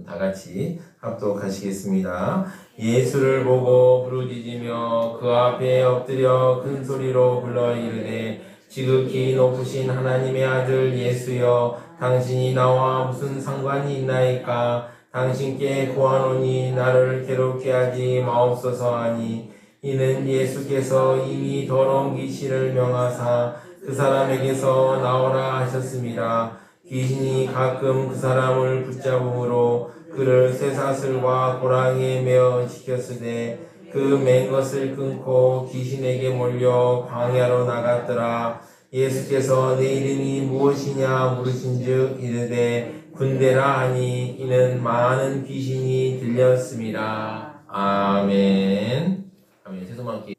다 같이 합독하시겠습니다. 예수를 보고 부르짖으며 그 앞에 엎드려 큰 소리로 불러 이르되 지극히 높으신 하나님의 아들 예수여, 당신이 나와 무슨 상관이 있나이까? 당신께 구하노니 나를 괴롭게 하지 마옵소서 하니, 이는 예수께서 이미 더러운 귀신을 명하사 그 사람에게서 나오라 하셨습니다. 귀신이 가끔 그 사람을 붙잡음으로 그를 쇠사슬과 고랑이에 매어 지켰으되 그 맨 것을 끊고 귀신에게 몰려 광야로 나갔더라. 예수께서 내 이름이 무엇이냐 물으신즉 이르되 군대라 하니, 이는 많은 귀신이 들렸습니다. 아멘. 아멘. 세수만기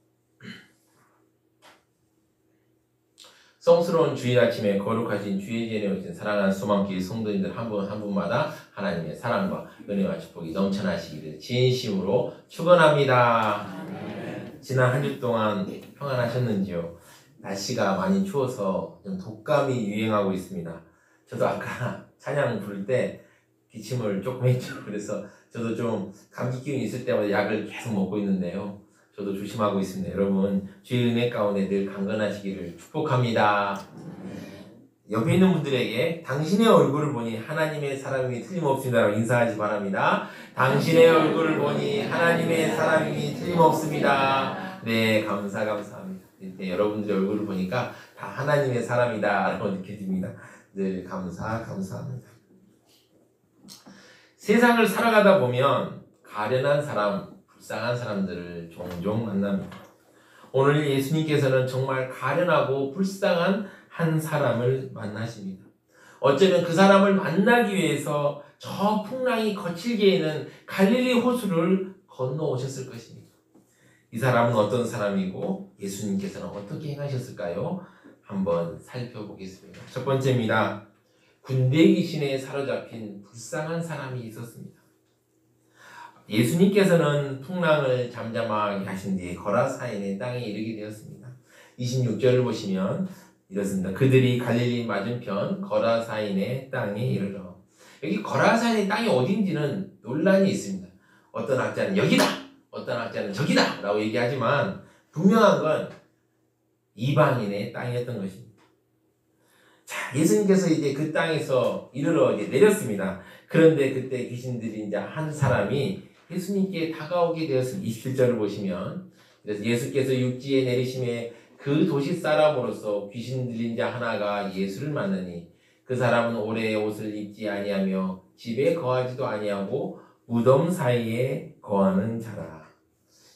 성스러운 주일 아침에 거룩하신 주의 전에 오신 사랑하는 수만기 성도님들 한 분 한 분마다 하나님의 사랑과 은혜와 축복이 넘쳐나시기를 진심으로 축원합니다. 지난 한 주 동안 평안하셨는지요? 날씨가 많이 추워서 좀 독감이 유행하고 있습니다. 저도 아까 찬양 부를 때 기침을 조금 했죠. 그래서 저도 좀 감기 기운이 있을 때마다 약을 계속 먹고 있는데요. 저도 조심하고 있습니다. 여러분, 주의 은혜 가운데 늘 강건하시기를 축복합니다. 옆에 있는 분들에게 당신의 얼굴을 보니 하나님의 사람이 틀림없습니다라고 인사하시 바랍니다. 당신의 얼굴을 보니 하나님의 사람이 틀림없습니다. 네, 감사합니다. 네, 여러분들의 얼굴을 보니까 다 하나님의 사람이다 라고 느껴집니다. 늘 감사합니다. 세상을 살아가다 보면 가련한 사람, 불쌍한 사람들을 종종 만납니다. 오늘 예수님께서는 정말 가련하고 불쌍한 한 사람을 만나십니다. 어쩌면 그 사람을 만나기 위해서 저 풍랑이 거칠게 있는 갈릴리 호수를 건너오셨을 것입니다. 이 사람은 어떤 사람이고 예수님께서는 어떻게 행하셨을까요? 한번 살펴보겠습니다. 첫 번째입니다. 군대 귀신에 사로잡힌 불쌍한 사람이 있었습니다. 예수님께서는 풍랑을 잠잠하게 하신 뒤에 거라사인의 땅에 이르게 되었습니다. 26절을 보시면 이렇습니다. 그들이 갈릴리 맞은편 거라사인의 땅에 이르러. 여기 거라사인의 땅이 어딘지는 논란이 있습니다. 어떤 학자는 여기다, 어떤 학자는 저기다 라고 얘기하지만 분명한 건 이방인의 땅이었던 것입니다. 자, 예수님께서 이제 그 땅에서 이르러 이제 내렸습니다. 그런데 그때 귀신들이 이제 한 사람이 예수님께 다가오게 되었습니다. 27절을 보시면, 그래서 예수께서 육지에 내리심에 그 도시 사람으로서 귀신 들린 자 하나가 예수를 만나니, 그 사람은 오래 옷을 입지 아니하며 집에 거하지도 아니하고 무덤 사이에 거하는 자라.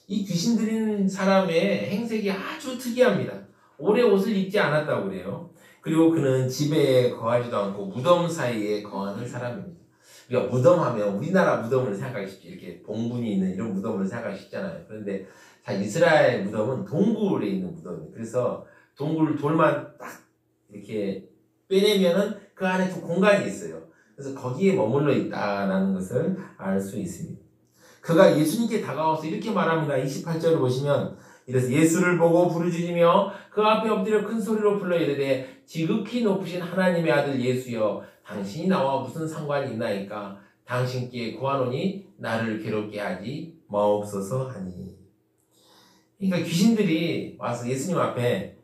이 귀신 들린 사람의 행색이 아주 특이합니다. 오래 옷을 입지 않았다고 그래요. 그리고 그는 집에 거하지도 않고 무덤 사이에 거하는 사람입니다. 우리가 무덤하면 우리나라 무덤을 생각하기 쉽죠. 이렇게 봉분이 있는 이런 무덤을 생각하기 쉽잖아요. 그런데 다 이스라엘 무덤은 동굴에 있는 무덤이에요. 그래서 동굴 돌만 딱 이렇게 빼내면은 그 안에 좀 공간이 있어요. 그래서 거기에 머물러 있다라는 것을 알 수 있습니다. 그가 예수님께 다가와서 이렇게 말합니다. 28절을 보시면 이래서 예수를 보고 부르짖으며 그 앞에 엎드려 큰 소리로 불러 이르되 지극히 높으신 하나님의 아들 예수여, 당신이 나와 무슨 상관이 있나이까? 당신께 구하노니 나를 괴롭게 하지 마옵소서 하니. 그러니까 귀신들이 와서 예수님 앞에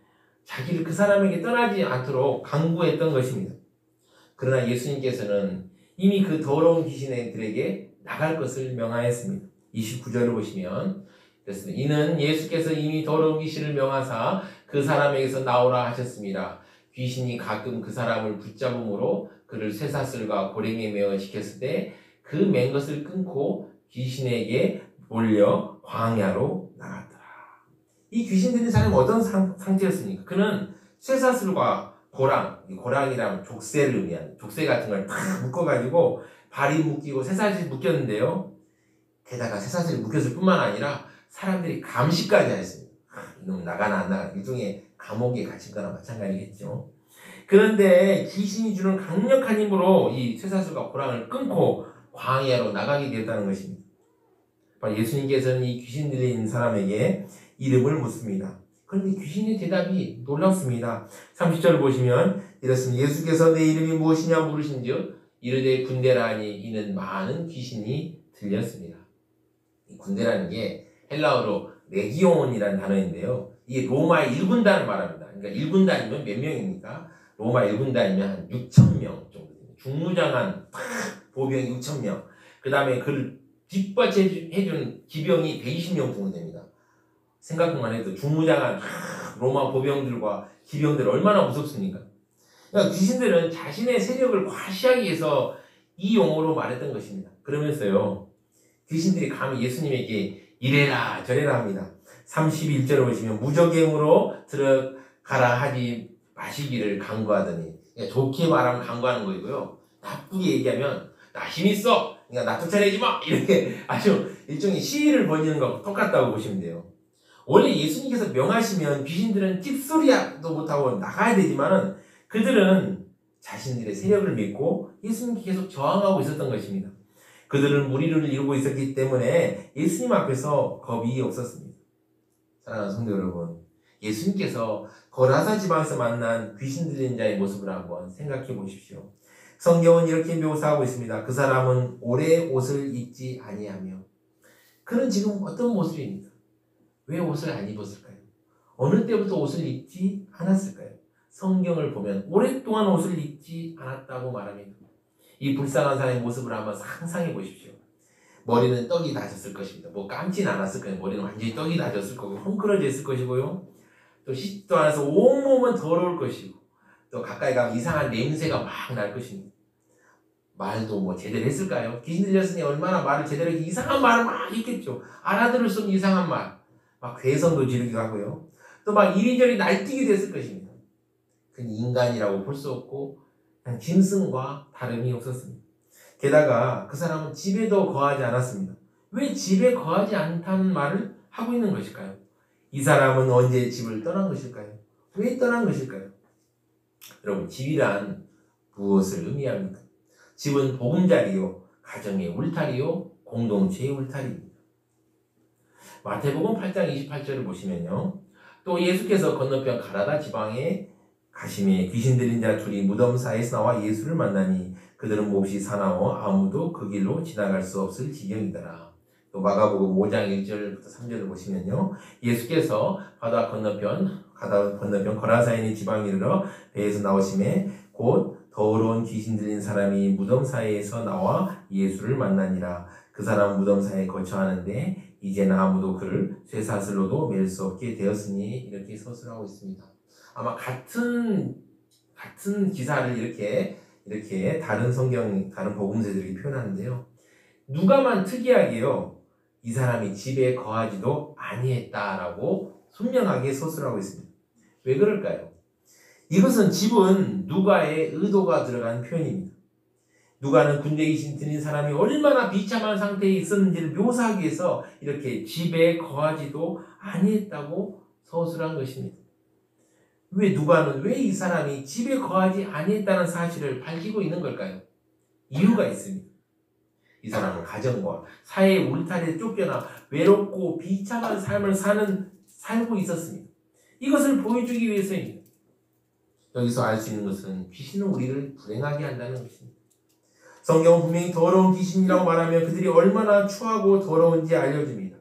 자기를 그 사람에게 떠나지 않도록 간구했던 것입니다. 그러나 예수님께서는 이미 그 더러운 귀신들에게 나갈 것을 명하였습니다. 29절을 보시면 그렇습니다. 이는 예수께서 이미 더러운 귀신을 명하사 그 사람에게서 나오라 하셨습니다. 귀신이 가끔 그 사람을 붙잡음으로 그를 쇠사슬과 고랭이에 매어 지켰을 때 그 맨 것을 끊고 귀신에게 몰려 광야로 나갔더라. 이 귀신 들린 사람은 어떤 상태였습니까? 그는 쇠사슬과 고랑이라면 족쇄를 의미하는 족쇄 같은 걸 탁 묶어가지고 발이 묶이고 쇠사슬이 묶였는데요. 게다가 쇠사슬이 묶였을 뿐만 아니라 사람들이 감시까지 했습니다. 이놈 나가나 안 나가나, 일종의 감옥에 갇힌 거나 마찬가지겠죠. 그런데 귀신이 주는 강력한 힘으로 이 쇠사슬과 고랑을 끊고 광야로 나가게 되었다는 것입니다. 바로 예수님께서는 이 귀신 들린 사람에게 이름을 묻습니다. 그런데 귀신의 대답이 놀랍습니다. 30절을 보시면 이렇습니다. 예수께서 내 이름이 무엇이냐 물으신즉 이르되 군대라니 이는 많은 귀신이 들렸습니다. 이 군대라는 게 헬라어로 레기온이라는 단어인데요. 이게 로마 1군단을 말합니다. 그러니까 1군단이면 몇 명입니까? 로마 1군단이면 한 6천 명 정도 됩니다. 중무장한 보병 6천 명. 그 다음에 그를 뒷받침해주는 기병이 120명 정도 됩니다. 생각만 해도 중무장한 로마 보병들과 기병들 얼마나 무섭습니까? 그러니까 귀신들은 자신의 세력을 과시하기 위해서 이 용어로 말했던 것입니다. 그러면서요, 귀신들이 감히 예수님에게 이래라 저래라 합니다. 31절을 보시면 무적행으로 들어가라 하지 마시기를 간구하더니, 그러니까 좋게 말하면 간구하는 거이고요, 나쁘게 얘기하면 나 힘 있어, 그러니까 나 쫓아내지 마, 이렇게 아주 일종의 시위를 벌이는 것과 똑같다고 보시면 돼요. 원래 예수님께서 명하시면 귀신들은 찝소리도 못하고 나가야 되지만은 그들은 자신들의 세력을 믿고 예수님께 계속 저항하고 있었던 것입니다. 그들은 무리를 이루고 있었기 때문에 예수님 앞에서 겁이 없었습니다. 사랑하는 성도 여러분, 예수님께서 거라사 지방에서 만난 귀신 들린 자의 모습을 한번 생각해 보십시오. 성경은 이렇게 묘사하고 있습니다. 그 사람은 오래 옷을 입지 아니하며. 그는 지금 어떤 모습입니까? 왜 옷을 안 입었을까요? 어느 때부터 옷을 입지 않았을까요? 성경을 보면 오랫동안 옷을 입지 않았다고 말합니다. 이 불쌍한 사람의 모습을 한번 상상해 보십시오. 머리는 떡이 다졌을 것입니다. 뭐 감지는 않았을 거예요. 머리는 완전히 떡이 다졌을 거고 헝클어져 있을 것이고요. 또 씻지도 않아서 온몸은 더러울 것이고, 또 가까이 가면 이상한 냄새가 막 날 것입니다. 말도 뭐 제대로 했을까요? 귀신 들렸으니 얼마나 말을 제대로 했기, 이상한 말을 막 했겠죠. 알아들을 수 없는 이상한 말, 막 괴성도 지르기도 하고요. 또 막 이리저리 날뛰기도 했을 것입니다. 그는 인간이라고 볼 수 없고 그냥 짐승과 다름이 없었습니다. 게다가 그 사람은 집에도 거하지 않았습니다. 왜 집에 거하지 않다는 말을 하고 있는 것일까요? 이 사람은 언제 집을 떠난 것일까요? 왜 떠난 것일까요? 여러분, 집이란 무엇을 의미합니까? 집은 보금자리요, 가정의 울타리요, 공동체의 울타리입니다. 마태복음 8장 28절을 보시면요, 또 예수께서 건너편 가라다 지방에 가심에 귀신 들린 자 둘이 무덤 사이에서 나와 예수를 만나니 그들은 몹시 사나워 아무도 그 길로 지나갈 수 없을 지경이더라. 또 마가복음 5장 1절부터 3절을 보시면요, 예수께서 바다 건너편 거라사에 있는 지방에 이르러 배에서 나오심에 곧 더러운 귀신 들린 사람이 무덤 사이에서 나와 예수를 만나니라. 그 사람 무덤 사이에 거처하는데 이제는 아무도 그를 쇠사슬로도 맬 수 없게 되었으니, 이렇게 서술하고 있습니다. 아마 같은 기사를 이렇게 다른 성경, 다른 복음서들이 표현하는데요, 누가만 특이하게요, 이 사람이 집에 거하지도 아니했다라고 분명하게 서술하고 있습니다. 왜 그럴까요? 이것은 집은 누가의 의도가 들어간 표현입니다. 누가는 군대 귀신 들린 사람이 얼마나 비참한 상태에 있었는지를 묘사하기 위해서 이렇게 집에 거하지도 아니했다고 서술한 것입니다. 누가는 왜 이 사람이 집에 거하지 아니했다는 사실을 밝히고 있는 걸까요? 이유가 있습니다. 이 사람은 가정과 사회의 울타리에 쫓겨나 외롭고 비참한 삶을 살고 있었습니다. 이것을 보여주기 위해서입니다. 여기서 알 수 있는 것은 귀신은 우리를 불행하게 한다는 것입니다. 성경은 분명히 더러운 귀신이라고 말하며 그들이 얼마나 추하고 더러운지 알려줍니다.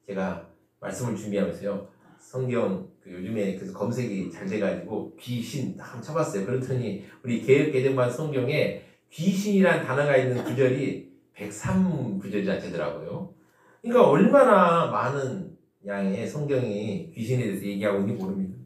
제가 말씀을 준비하면서요, 성경 요즘에 그래서 검색이 잘 돼가지고 귀신 한번 쳐봤어요. 그랬더니 우리 개혁개정반 성경에 귀신이란 단어가 있는 구절이 103구절이나 되더라고요. 그러니까 얼마나 많은 양의 성경이 귀신에 대해서 얘기하고 있는지 모릅니다.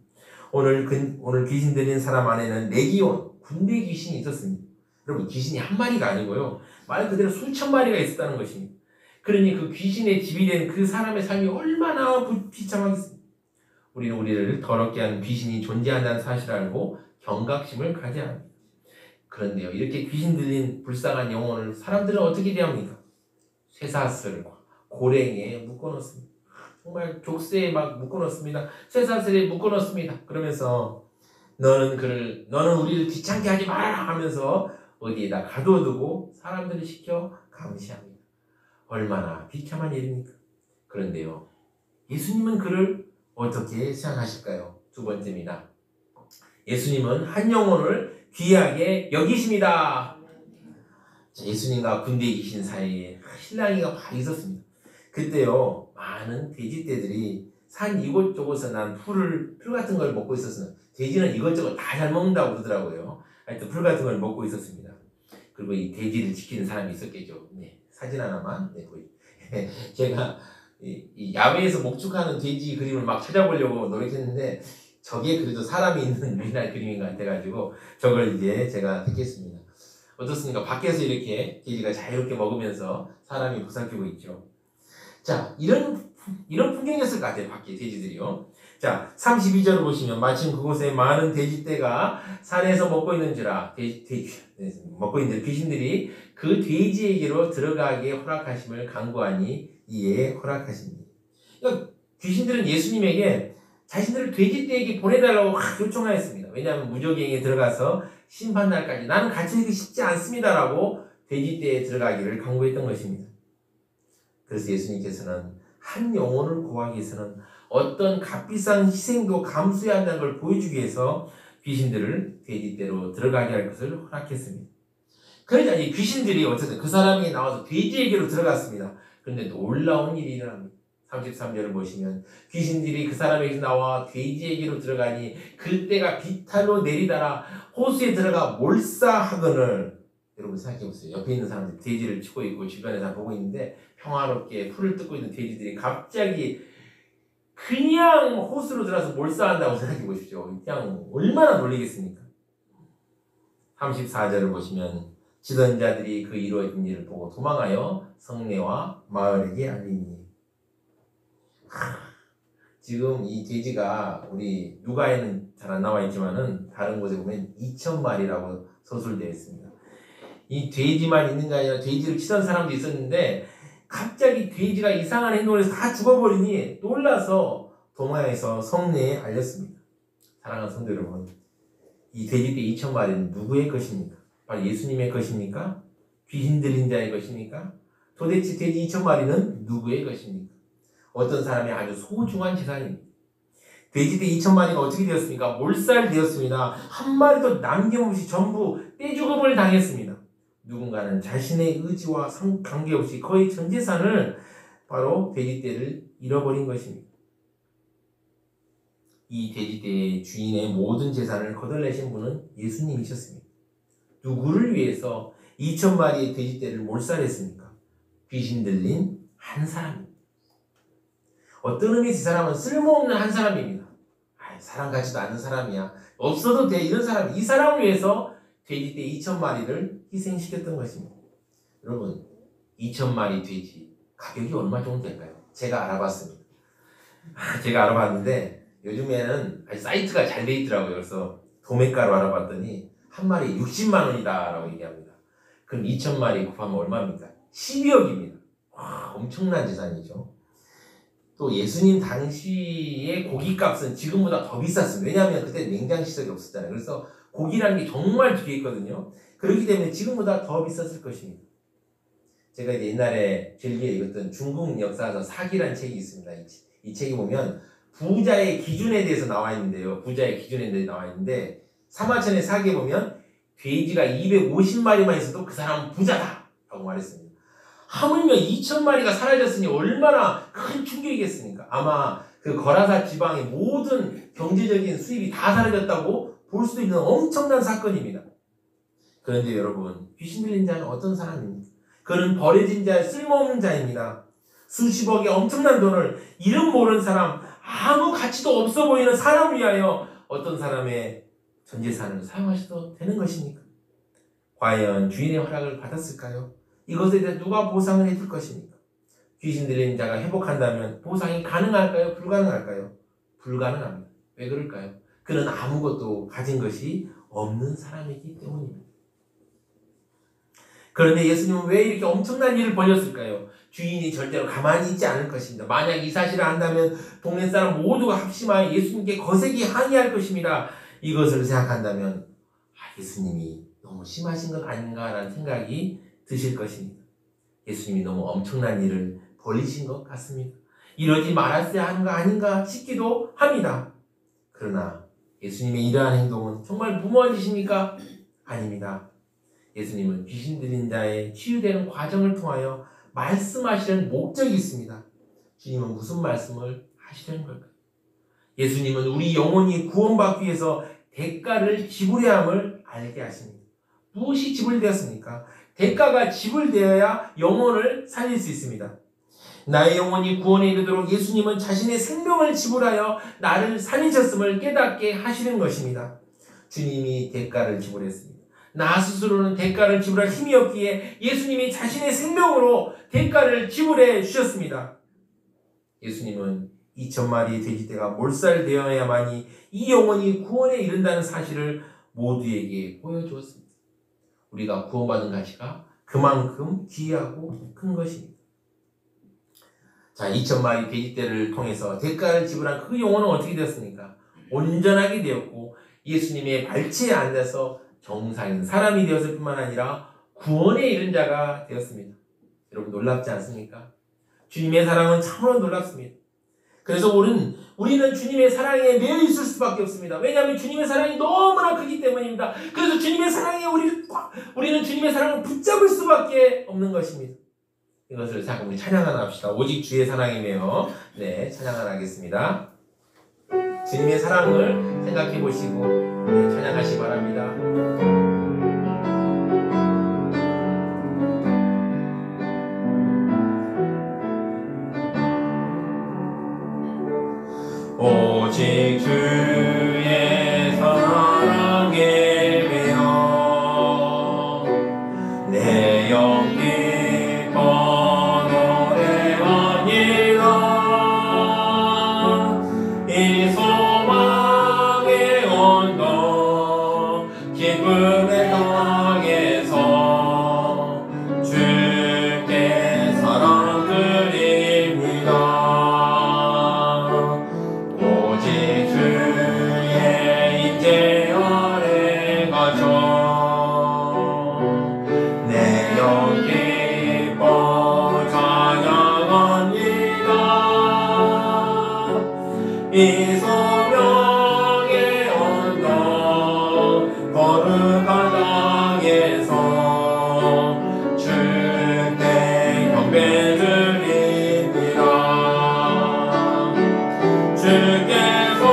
오늘 귀신 들린 사람 안에는 레기온, 군대 귀신이 있었습니다. 여러분, 귀신이 한 마리가 아니고요, 말 그대로 수천 마리가 있었다는 것입니다. 그러니 그 귀신의 집이 된 그 사람의 삶이 얼마나 비참하겠습니까? 우리는 우리를 더럽게 하는 귀신이 존재한다는 사실을 알고 경각심을 가져야 합니다. 그런데요, 이렇게 귀신 들린 불쌍한 영혼을 사람들은 어떻게 대합니까? 쇠사슬과 고랭이에 묶어놓습니다. 정말 족쇄에 막 묶어놓습니다. 쇠사슬에 묶어놓습니다. 그러면서 너는 우리를 귀찮게 하지 마라 하면서 어디에다 가둬두고 사람들을 시켜 감시합니다. 얼마나 비참한 일입니까? 그런데요, 예수님은 그를 어떻게 생각하실까요? 두 번째입니다. 예수님은 한 영혼을 귀하게 여기십니다. 예수님과 군대에 계신 사이에 신랑이가 바로 있었습니다. 그때요, 많은 돼지떼들이 산 이곳저곳에서 난 풀 같은 걸 먹고 있었어요. 돼지는 이것저것 다 잘 먹는다고 그러더라고요. 하여튼 풀 같은 걸 먹고 있었습니다. 그리고 이 돼지를 지키는 사람이 있었겠죠. 네, 사진 하나만. 네, 제가 이 야외에서 목축하는 돼지 그림을 막 찾아보려고 노력했는데 저게 그래도 사람이 있는 우리나라 그림인 것 같아가지고 저걸 이제 제가 택했습니다. 어떻습니까? 밖에서 이렇게 돼지가 자유롭게 먹으면서 사람이 보살피고 있죠. 자, 이런 풍경이었을 것 같아요. 밖에 돼지들이요. 자, 32절을 보시면 마침 그곳에 많은 돼지떼가 산에서 먹고 있는지라 먹고 있는 귀신들이 그 돼지에게로 들어가게 허락하심을 간구하니 이에 허락하십니다. 그러니까 귀신들은 예수님에게 자신들을 돼지떼에게 보내달라고 요청하였습니다. 왜냐하면 무저갱에 들어가서 심판날까지 나는 갇혀있기 쉽지 않습니다라고 돼지떼에 들어가기를 강구했던 것입니다. 그래서 예수님께서는 한 영혼을 구하기 위해서는 어떤 값비싼 희생도 감수해야 한다는 걸 보여주기 위해서 귀신들을 돼지떼로 들어가게 할 것을 허락했습니다. 그러자 이 귀신들이 어쨌든 그 사람이 나와서 돼지에게로 들어갔습니다. 그런데 놀라운 일이 일어납니다. 33절을 보시면 귀신들이 그 사람에게 나와 돼지에게로 들어가니 그때가 비탈로 내리다라 호수에 들어가 몰사하거늘. 여러분 생각해보세요. 옆에 있는 사람들 돼지를 치고 있고 주변에서 보고 있는데 평화롭게 풀을 뜯고 있는 돼지들이 갑자기 그냥 호수로 들어가서 몰사한다고 생각해보십시오. 그냥 얼마나 놀리겠습니까? 34절을 보시면 지던 자들이 그 이루어진 일을 보고 도망하여 성내와 마을에게 알리니. 지금 이 돼지가 우리 누가에는 잘 안 나와 있지만은 다른 곳에 보면 2,000마리라고 서술되어 있습니다. 이 돼지만 있는 게 아니라 돼지를 치던 사람도 있었는데 갑자기 돼지가 이상한 행동을 해서 다 죽어버리니 놀라서 도망해서 성내에 알렸습니다. 사랑하는 성도 여러분, 이 돼지떼 2,000마리는 누구의 것입니까? 바로 예수님의 것입니까? 귀신 들린 자의 것입니까? 도대체 돼지 2,000마리는 누구의 것입니까? 어떤 사람의 아주 소중한 재산입니다. 돼지떼 2,000마리가 어떻게 되었습니까? 몰살되었습니다. 한 마리도 남김없이 전부 떼죽음을 당했습니다. 누군가는 자신의 의지와 관계없이 거의 전 재산을 바로 돼지떼를 잃어버린 것입니다. 이 돼지떼의 주인의 모든 재산을 거덜내신 분은 예수님이셨습니다. 누구를 위해서 2,000마리의 돼지떼를 몰살했습니까? 귀신 들린 한 사람입니다. 어떤 의미에서 이 사람은 쓸모없는 한 사람입니다. 사람 같지도 않은 사람이야. 없어도 돼. 이런 사람. 이 사람을 위해서 돼지떼 2,000마리를 희생시켰던 것입니다. 여러분, 2,000마리 돼지 가격이 얼마 정도 될까요? 제가 알아봤습니다. 제가 알아봤는데 요즘에는 사이트가 잘 돼 있더라고요. 그래서 도매가로 알아봤더니 한 마리 60만 원이다 라고 얘기합니다. 그럼 2,000마리 곱하면 얼마입니까? 12억입니다. 와, 엄청난 재산이죠. 또 예수님 당시의 고기값은 지금보다 더 비쌌습니다. 왜냐하면 그때 냉장시설이 없었잖아요. 그래서 고기라는 게 정말 귀했거든요. 그렇기 때문에 지금보다 더 비쌌을 것입니다. 제가 이제 옛날에 즐겨 읽었던 중국 역사서 사기라는 책이 있습니다. 이 책이 보면 부자의 기준에 대해서 나와 있는데요. 부자의 기준에 대해서 나와 있는데 사마천의 사기에 보면 돼지가 250마리만 있어도 그 사람은 부자다 라고 말했습니다. 하물며 2,000마리가 사라졌으니 얼마나 큰 충격이겠습니까? 아마 그 거라사 지방의 모든 경제적인 수입이 다 사라졌다고 볼 수도 있는 엄청난 사건입니다. 그런데 여러분, 귀신 들린 자는 어떤 사람입니까? 그는 버려진 자의 쓸모없는 자입니다. 수십억의 엄청난 돈을 이름 모르는 사람, 아무 가치도 없어 보이는 사람을 위하여 어떤 사람의 전 재산을 사용하셔도 되는 것입니까? 과연 주인의 허락을 받았을까요? 이것에 대해 누가 보상을 해줄 것입니까? 귀신 들린 자가 회복한다면 보상이 가능할까요? 불가능할까요? 불가능합니다. 왜 그럴까요? 그는 아무것도 가진 것이 없는 사람이기 때문입니다. 그런데 예수님은 왜 이렇게 엄청난 일을 벌였을까요? 주인이 절대로 가만히 있지 않을 것입니다. 만약 이 사실을 안다면 동네 사람 모두가 합심하여 예수님께 거세게 항의할 것입니다. 이것을 생각한다면 예수님이 너무 심하신 것 아닌가라는 생각이 드실 것입니다. 예수님이 너무 엄청난 일을 벌이신 것 같습니다. 이러지 말았어야 하는 거 아닌가 싶기도 합니다. 그러나 예수님의 이러한 행동은 정말 무모한 짓입니까? 아닙니다. 예수님은 귀신 들린 자의 치유되는 과정을 통하여 말씀하시는 목적이 있습니다. 주님은 무슨 말씀을 하시려는 걸까요? 예수님은 우리 영혼이 구원받기 위해서 대가를 지불해야 함을 알게 하십니다. 무엇이 지불되었습니까? 대가가 지불되어야 영혼을 살릴 수 있습니다. 나의 영혼이 구원에 이르도록 예수님은 자신의 생명을 지불하여 나를 살리셨음을 깨닫게 하시는 것입니다. 주님이 대가를 지불했습니다. 나 스스로는 대가를 지불할 힘이 없기에 예수님이 자신의 생명으로 대가를 지불해 주셨습니다. 예수님은 2,000마리의 돼지떼가 몰살되어야만이 이 영혼이 구원에 이른다는 사실을 모두에게 보여주었습니다. 우리가 구원받은 가치가 그만큼 귀하고 큰 것입니다. 자, 2,000마리 돼지떼를 통해서 대가를 지불한 그 영혼은 어떻게 되었습니까? 온전하게 되었고 예수님의 발치에 앉아서 정상인 사람이 되었을 뿐만 아니라 구원에 이른 자가 되었습니다. 여러분 놀랍지 않습니까? 주님의 사랑은 참으로 놀랍습니다. 그래서 우리는 주님의 사랑에 매여 있을 수밖에 없습니다. 왜냐하면 주님의 사랑이 너무나 크기 때문입니다. 그래서 주님의 사랑에 우리는 주님의 사랑을 붙잡을 수밖에 없는 것입니다. 이것을 잠깐 우리 찬양 하나 합시다. 오직 주의 사랑에 매여. 네, 찬양 하나 하겠습니다. 주님의 사랑을 생각해 보시고 찬양하시기 바랍니다. 오직 주의 사랑에 매여 내 영 기뻐 노래하니라. 이 소망의 언덕 기쁨의 땅에서 주께 사랑 드립니다. 이 소명의 언덕 거룩한 땅에서 주께 경배드립니다. 주께서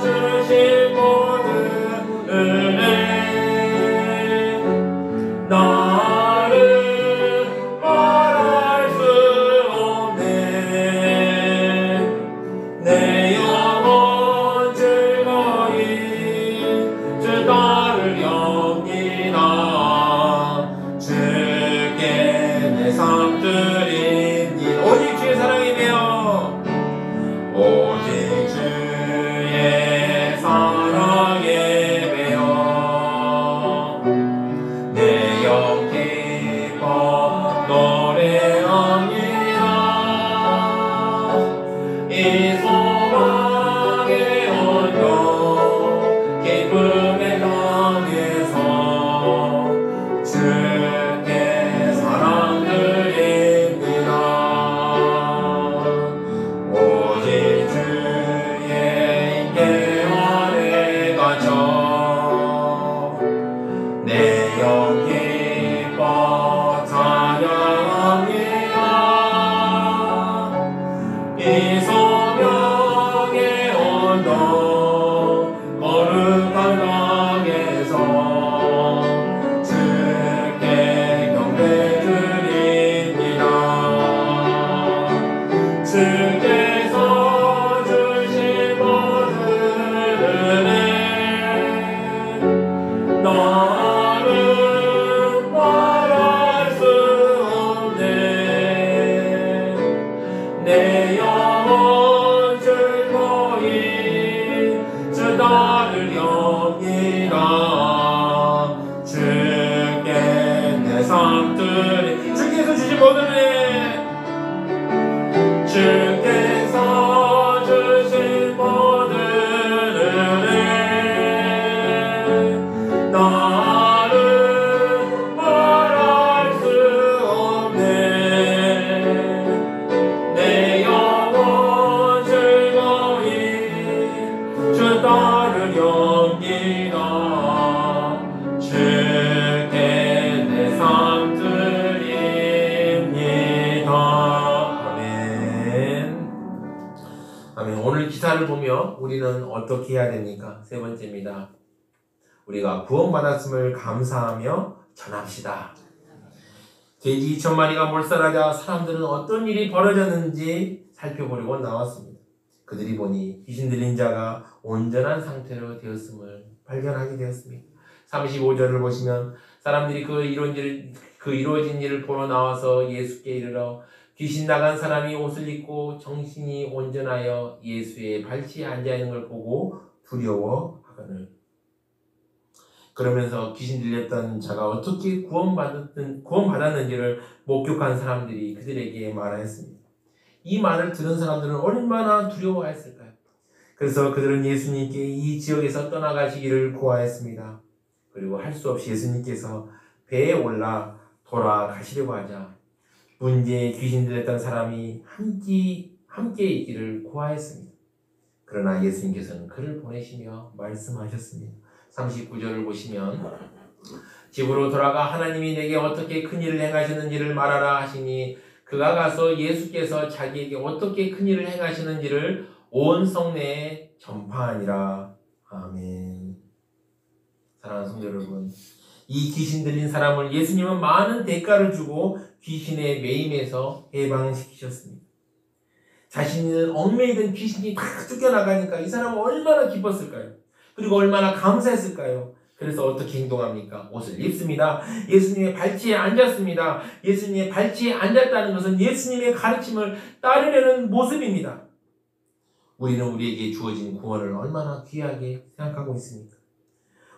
주신 모든 은혜 나를 말할 수 없네. 내 영혼 즐거이 주 나를 엽니다. 주께 내 삶 드립니다. 오직 주의 사랑에 매여 오직 주의 사랑에 매여 내 영 기뻐 노래합니다. 이 소망의 언덕 기쁨의 땅에서 주께 사랑 드립니다. 오직 주의 인계 아래 갇혀 내 영 기뻐 찬양합니다. 이 소명의 언덕 거룩한 땅에서 주께 경배드립니다. 주께서 주신 모든 은혜 나를 말할 수 없네. 내 영혼 즐거이 주 나를 엽니다. 주께 내 삶 드리 주께서 주신 모든 은혜 주께서 주신 모든 은혜 나를 말할 수 없네. 내 영혼 즐거이 주 나를 엽니다. 주께 말을 보며 우리는 어떻게 해야 됩니까? 세 번째입니다. 우리가 구원받았음을 감사하며 전합시다. 돼지 2,000마리가 몰살하자 사람들은 어떤 일이 벌어졌는지 살펴보려고 나왔습니다. 그들이 보니 귀신 들린 자가 온전한 상태로 되었음을 발견하게 되었습니다. 35절을 보시면 사람들이 그 이루어진 일을 보러 나와서 예수께 이르러 귀신 나간 사람이 옷을 입고 정신이 온전하여 예수의 발치에 앉아있는 걸 보고 두려워하거늘. 그러면서 귀신 들렸던 자가 어떻게 구원받았는지를 목격한 사람들이 그들에게 말하였습니다. 이 말을 들은 사람들은 얼마나 두려워했을까요? 그래서 그들은 예수님께 이 지역에서 떠나가시기를 구하였습니다. 그리고 할 수 없이 예수님께서 배에 올라 돌아가시려고 하자 문제에 귀신 들렸던 사람이 함께 있기를 구하였습니다. 그러나 예수님께서는 그를 보내시며 말씀하셨습니다. 39절을 보시면 집으로 돌아가 하나님이 내게 어떻게 큰 일을 행하셨는지를 말하라 하시니 그가 가서 예수께서 자기에게 어떻게 큰 일을 행하시는지를 온 성내에 전파하니라. 아멘. 사랑하는 성도 여러분, 이 귀신 들린 사람을 예수님은 많은 대가를 주고 귀신의 매임에서 해방시키셨습니다. 자신이 얽매이던 귀신이 다 쫓겨나가니까 이 사람은 얼마나 기뻤을까요? 그리고 얼마나 감사했을까요? 그래서 어떻게 행동합니까? 옷을 입습니다. 예수님의 발치에 앉았습니다. 예수님의 발치에 앉았다는 것은 예수님의 가르침을 따르려는 모습입니다. 우리는 우리에게 주어진 구원을 얼마나 귀하게 생각하고 있습니까?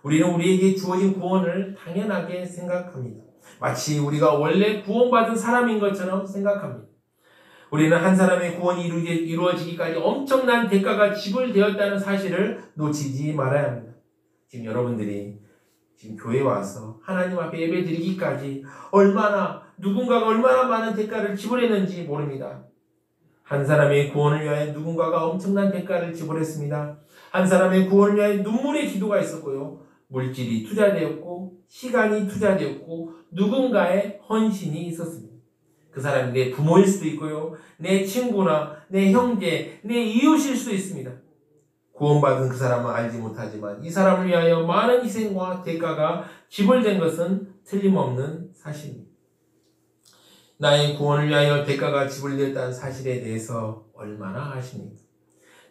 우리는 우리에게 주어진 구원을 당연하게 생각합니다. 마치 우리가 원래 구원받은 사람인 것처럼 생각합니다. 우리는 한 사람의 구원이 이루어지기까지 엄청난 대가가 지불되었다는 사실을 놓치지 말아야 합니다. 지금 여러분들이 지금 교회에 와서 하나님 앞에 예배 드리기까지 누군가가 얼마나 많은 대가를 지불했는지 모릅니다. 한 사람의 구원을 위하여 누군가가 엄청난 대가를 지불했습니다. 한 사람의 구원을 위하여 눈물의 기도가 있었고요. 물질이 투자되었고 시간이 투자되었고 누군가의 헌신이 있었습니다. 그 사람이 내 부모일 수도 있고요. 내 친구나 내 형제, 내 이웃일 수도 있습니다. 구원받은 그 사람은 알지 못하지만 이 사람을 위하여 많은 희생과 대가가 지불된 것은 틀림없는 사실입니다. 나의 구원을 위하여 대가가 지불되었다는 사실에 대해서 얼마나 아십니까?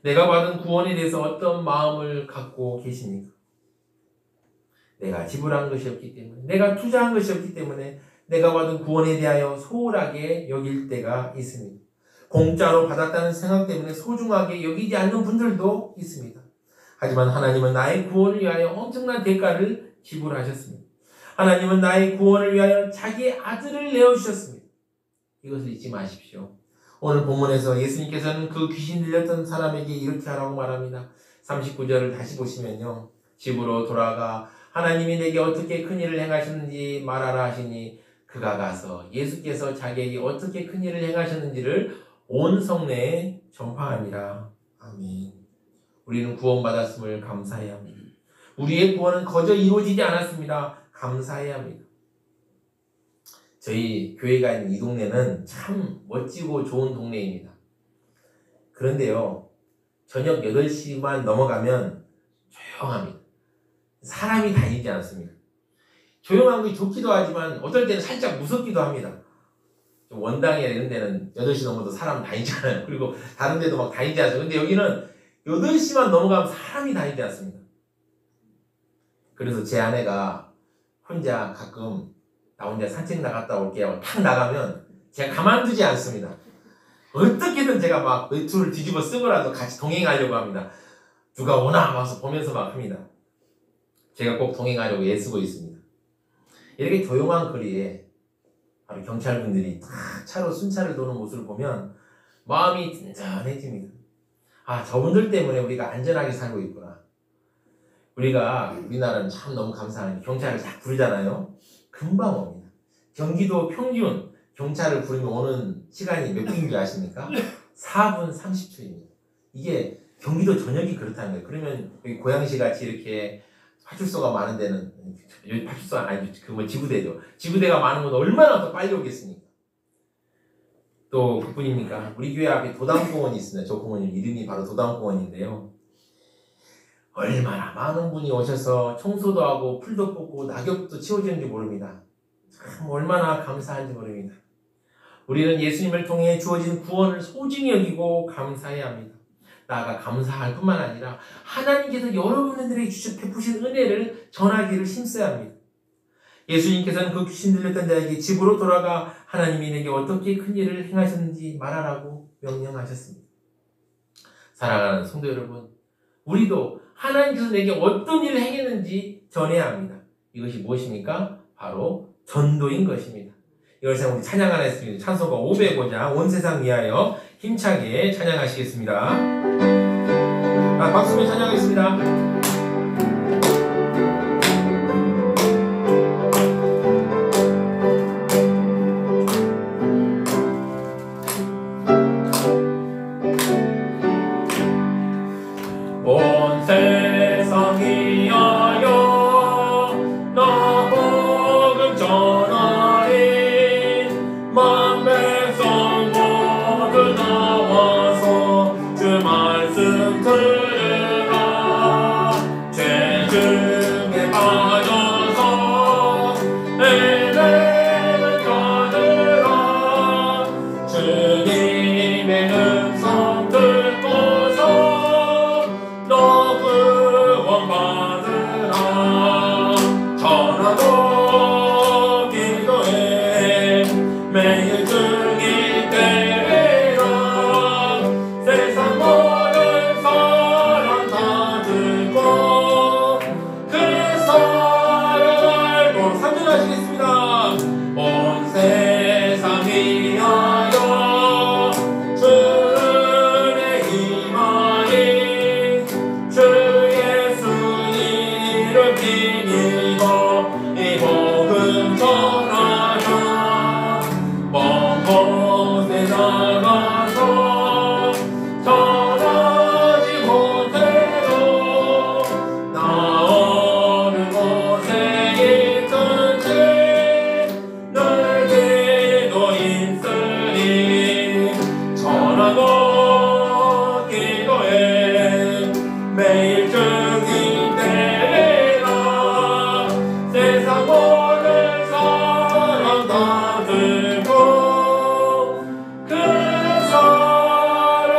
내가 받은 구원에 대해서 어떤 마음을 갖고 계십니까? 내가 지불한 것이 없기 때문에, 내가 투자한 것이 없기 때문에 내가 받은 구원에 대하여 소홀하게 여길 때가 있습니다. 공짜로 받았다는 생각 때문에 소중하게 여기지 않는 분들도 있습니다. 하지만 하나님은 나의 구원을 위하여 엄청난 대가를 지불하셨습니다. 하나님은 나의 구원을 위하여 자기의 아들을 내어주셨습니다. 이것을 잊지 마십시오. 오늘 본문에서 예수님께서는 그 귀신 들렸던 사람에게 이렇게 하라고 말합니다. 39절을 다시 보시면요. 집으로 돌아가 하나님이 내게 어떻게 큰 일을 행하셨는지 말하라 하시니 그가 가서 예수께서 자기에게 어떻게 큰 일을 행하셨는지를 온 성내에 전파하니라. 아멘. 우리는 구원받았음을 감사해야 합니다. 우리의 구원은 거저 이루어지지 않았습니다. 감사해야 합니다. 저희 교회가 있는 이 동네는 참 멋지고 좋은 동네입니다. 그런데요, 저녁 8시만 넘어가면 조용합니다. 사람이 다니지 않습니다. 조용한 게 좋기도 하지만 어떨 때는 살짝 무섭기도 합니다. 원당이나 이런 데는 8시 넘어도 사람 다니잖아요. 그리고 다른 데도 막 다니지 않아요. 근데 여기는 8시만 넘어가면 사람이 다니지 않습니다. 그래서 제 아내가 혼자 가끔 나 혼자 산책 나갔다 올게요 하고 탁 나가면 제가 가만두지 않습니다. 어떻게든 제가 막 외투를 뒤집어 쓰고라도 같이 동행하려고 합니다. 누가 오나 와서 보면서 막 합니다. 제가 꼭 동행하려고 애쓰고 있습니다. 이렇게 조용한 거리에 바로 경찰분들이 탁 차로 순찰을 도는 모습을 보면 마음이 든든해집니다. 아, 저분들 때문에 우리가 안전하게 살고 있구나. 우리나라는 참 너무 감사한 게 경찰을 딱 부르잖아요. 금방 옵니다. 경기도 평균 경찰을 부르면 오는 시간이 몇 분인 줄 아십니까? 4분 30초입니다. 이게 경기도 전역이 그렇다는 거예요. 그러면 여기 고양시 같이 이렇게 파출소가 많은 데는, 여기 파출소가 아니, 지구대죠. 지구대가 많은 곳은 얼마나 더 빨리 오겠습니까? 또 그뿐입니까? 우리 교회 앞에 도담공원이 있습니다. 저 공원 이름이 바로 도담공원인데요. 얼마나 많은 분이 오셔서 청소도 하고 풀도 뽑고 낙엽도 치워주는지 모릅니다. 참 얼마나 감사한지 모릅니다. 우리는 예수님을 통해 주어진 구원을 소중히 여기고 감사해야 합니다. 나아가 감사할 뿐만 아니라 하나님께서 여러분들에게 베푸신 은혜를 전하기를 힘써야 합니다. 예수님께서는 그 귀신 들렸던 자에게 집으로 돌아가 하나님이 내게 어떻게 큰 일을 행하셨는지 말하라고 명령하셨습니다. 사랑하는 성도 여러분, 우리도 하나님께서 내게 어떤 일을 행했는지 전해야 합니다. 이것이 무엇입니까? 바로 전도인 것입니다. 이것을 우리 찬양 하나 했습니다. 찬송가 505장 온 세상 위하여 힘차게 찬양하시겠습니다. 박수로 찬양하겠습니다. 온 세상 위하여 나 복음 전하리 만 백성 모두 나와서 주 말씀 들으라 죄 중에 빠져서 헤매는 자들아 주님의 음성 듣고서 너 구원 받으라 전하고 기도해 매일 증인 되라 세상 모든 사람 다 듣고 그 사랑 알고 3절 하시겠습니다. 온 세상 위하여 주의 임하니 주 예수 이름 비니고 이 복음 전하라 먼 곳에 나가서 전하지 못해도 나 어느 곳에 있든지 늘 기도인쓰리 전하고 기도해 매일 증인 되라 세상 모든 사람 다 듣고 그 사랑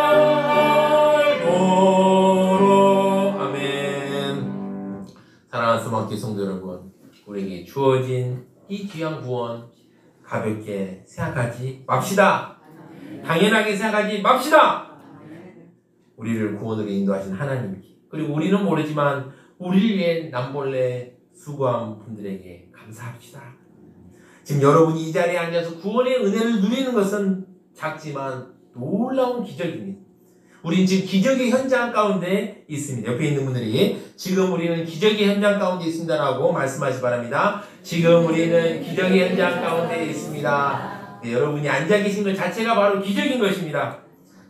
알도록 아멘. 사랑하는 수막기 성도 여러분, 우리에게 주어진 이 귀한 구원 가볍게 생각하지 맙시다. 당연하게 생각하지 맙시다. 우리를 구원으로 인도하신 하나님께, 그리고 우리는 모르지만 우리를 위해 남몰래 수고한 분들에게 감사합시다. 지금 여러분이 이 자리에 앉아서 구원의 은혜를 누리는 것은 작지만 놀라운 기적입니다. 우리는 지금 기적의 현장 가운데 있습니다. 옆에 있는 분들이 지금 우리는 기적의 현장 가운데 있습니다라고 말씀하시 바랍니다. 지금 우리는 기적의 현장 가운데 있습니다. 네, 여러분이 앉아 계신 것 자체가 바로 기적인 것입니다.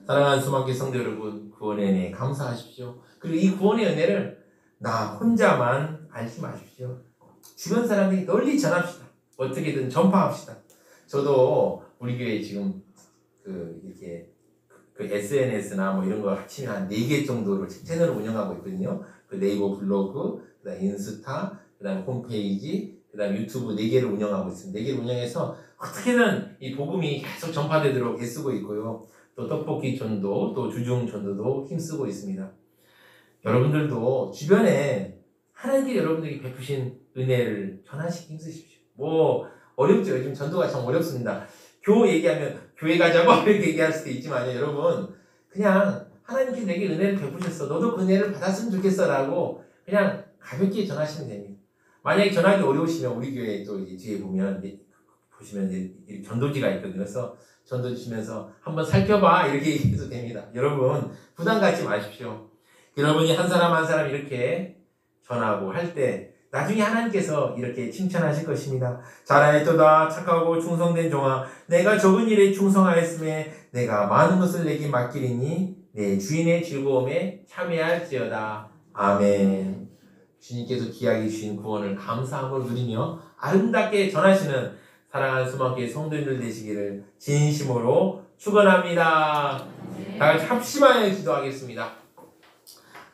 사랑하는 수막기 성도 여러분, 구원의 은혜 감사하십시오. 그리고 이 구원의 은혜를 나 혼자만 알지 마십시오. 주변 사람들이 널리 전합시다. 어떻게든 전파합시다. 저도 우리 교회 지금 이렇게 SNS나 뭐 이런 거 합치면 한 4개 정도로 채널을 운영하고 있거든요. 그 네이버 블로그, 그다음 인스타, 그다음 홈페이지, 그다음 유튜브 4개를 운영하고 있습니다. 4개를 운영해서 어떻게든 이 복음이 계속 전파되도록 애쓰고 있고요. 또 떡볶이 전도, 또 주중 전도도 힘쓰고 있습니다. 여러분들도 주변에 하나님께 여러분들에게 베푸신 은혜를 전하시기 힘쓰십시오. 뭐 어렵죠. 요즘 전도가 참 어렵습니다. 얘기하면 교회 가자고 이렇게 얘기할 수도 있지만 여러분 그냥 하나님께서 내게 은혜를 베푸셨어. 너도 그 은혜를 받았으면 좋겠어 라고 그냥 가볍게 전하시면 됩니다. 만약에 전하기 어려우시면 우리 교회 또 뒤에 보시면 전도지가 있거든요. 그래서 전도 주시면서 한번 살펴봐 이렇게 얘기해도 됩니다. 여러분 부담 갖지 마십시오. 여러분이 한 사람 한 사람 이렇게 전하고 할 때 나중에 하나님께서 이렇게 칭찬하실 것입니다. 잘하였도다 착하고 충성된 종아 내가 적은 일에 충성하였음에 내가 많은 것을 내게 맡기리니 내 주인의 즐거움에 참여할지어다. 아멘. 주님께서 귀하게 주신 구원을 감사함으로 누리며 아름답게 전하시는 사랑하는 수많게 성도님들 되시기를 진심으로 축원합니다. 다 같이 합심하여 기도하겠습니다.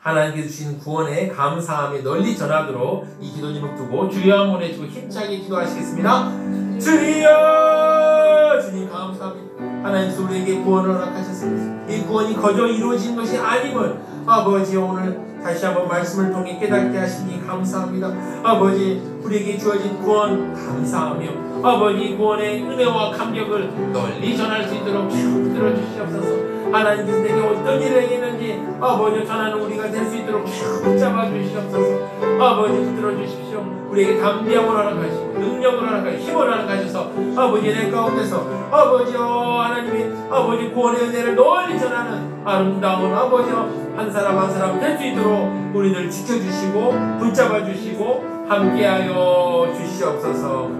하나님께서 주신 구원에 감사함에 널리 전하도록 이 기도 제목 두고 주여 한번 해주고 힘차게 기도하시겠습니다. 주여! 주님 감사합니다. 하나님께서 우리에게 구원을 허락하셨습니다. 이 구원이 거저 이루어진 것이 아님을 아버지 오늘 다시 한번 말씀을 통해 깨닫게 하시니 감사합니다. 아버지 우리에게 주어진 구원 감사하며 아버지 구원의 은혜와 감격을 널리 전할 수 있도록 붙들어 주시옵소서. 하나님께서 내게 어떤 일을 행했는지 아버지 전하는 우리가 될 수 있도록 붙잡아 주시옵소서. 아버지 붙들어 주십시오. 우리에게 담대함을 허락하시고 능력을 허락하시고 힘을 허락하셔서 아버지 내 가운데서 아버지여 하나님의 아버지 구원의 은혜를 널리 전하는 아름다운 아버지여 한 사람 한 사람 될 수 있도록 우리들 지켜주시고 붙잡아 주시고 함께하여 주시옵소서.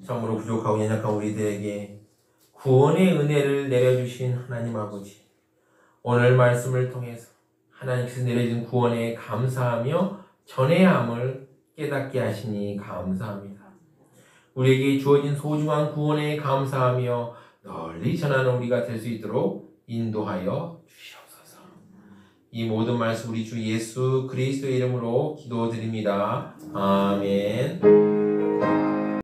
참으로 부족하고 연약한 우리들에게 구원의 은혜를 내려주신 하나님 아버지, 오늘 말씀을 통해서 하나님께서 내려준 구원에 감사하며 전해야 함을 깨닫게 하시니 감사합니다. 우리에게 주어진 소중한 구원에 감사하며 널리 전하는 우리가 될 수 있도록 인도하여 주시옵소서. 이 모든 말씀 우리 주 예수 그리스도의 이름으로 기도드립니다. 아멘.